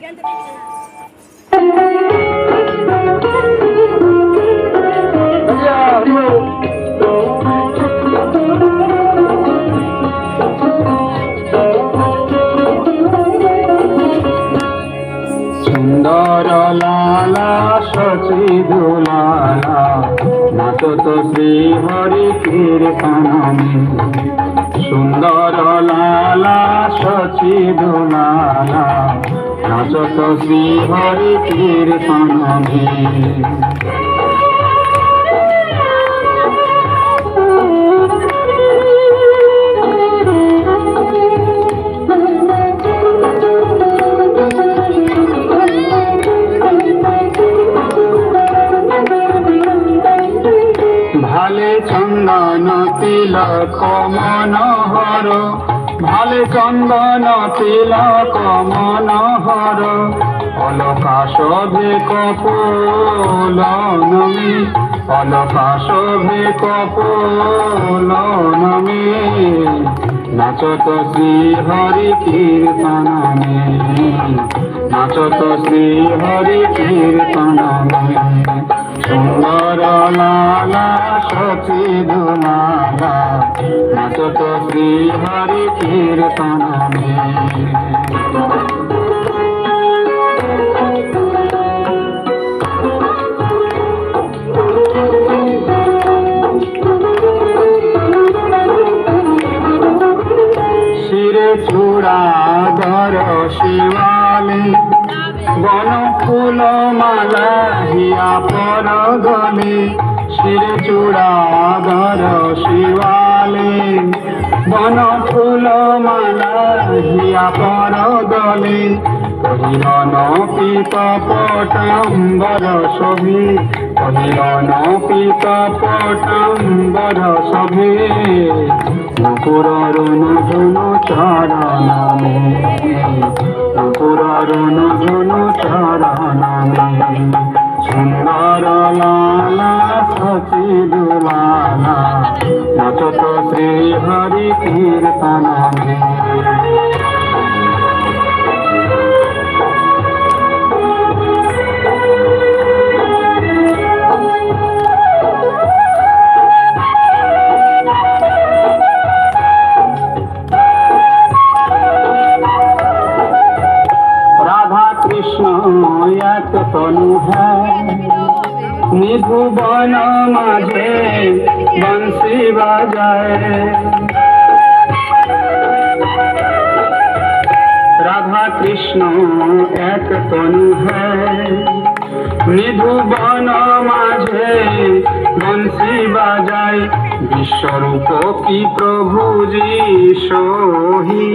সুন্দর লালা সচিদুলালা নাচত শ্রী হরি কীর্তনমে। সুন্দর লালা সচিদুলালা নাচত শ্রী হরি কীর্তনমে। ভালে চন্দন তিলক মনোহর, ভালে চন্দন তিলক মনোহর, অলকা শোভে কপোল নমে, অলকা শোভে কপোল নমে। নাচত শ্রী হরি কীর্তনমে, নাচত শ্রী হরি কীর্তনমে। সুন্দর লালা সচিদুলালা নাচত শ্রী হরি কীর্তনমে। শিরে চূড়াধর শিবালে, বন ফুল মালা হিয়া পর গলে। শিরে চূড়াধর শিবালে, বন ফুল মালা হিয়া পর গলে। কহিরন পীত পটম্বর শোভে, কহিরন পীত পটম্বর শোভে। মুকুর রুনু ঝুনু চরণমে, মুকুর রুনু ঝুনু চরণমে। সুন্দর লালা সচিদুলালা নাচত শ্রী হরি কীর্তনমে। এক তনু নিভুবন মাঝে বংশী বাজায়। রাধা কৃষ্ণ এক তনু নিধুবন মাঝে বংশী বাজায়। বিশ্বরূপ কি প্রভুজি সোহি,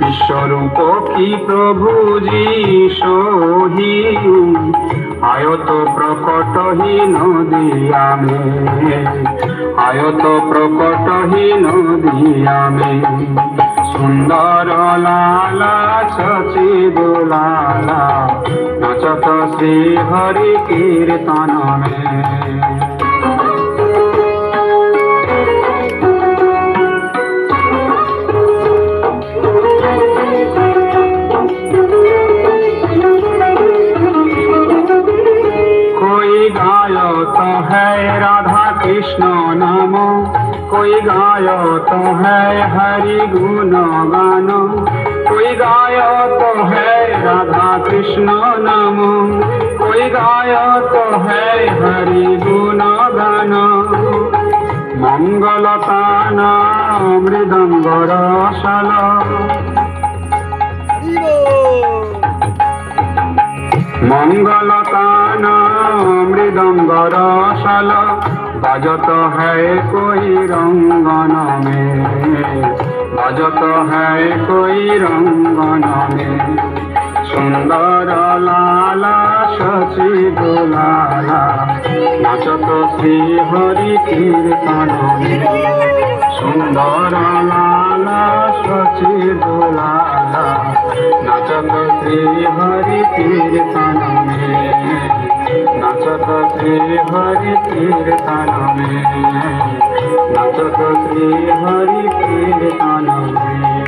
বিশ্বরূপ কি প্রভুজি সোহি। আয়ত প্রকট হি নদিয়ামে, আয়ত প্রকট হি নদিয়ামে। সুন্দর লালা সচিদুলালা নাচত শ্রী হরি কীর্তনমে। गायत है राधा कृष्ण नाम, कोई गायत है हरि गुण गान। कोई गायत है राधा कृष्ण नाम, कोई गायत है हरि गुण गान। मंगलताना मृदंग रसल, मंगलताना मृदंग रसल। बजत है कोई रंगन में, बजत है कोई रंगन में। सुंदर लाला सचिदुलाला नाचत श्री हरि कीर्तन में। सुंदर लाला सचिदुलाला नाचत श्री हरि कीर्तन में, नाचत श्री हरि कीर्तन में, नाचत श्री हरि कीर्तन में।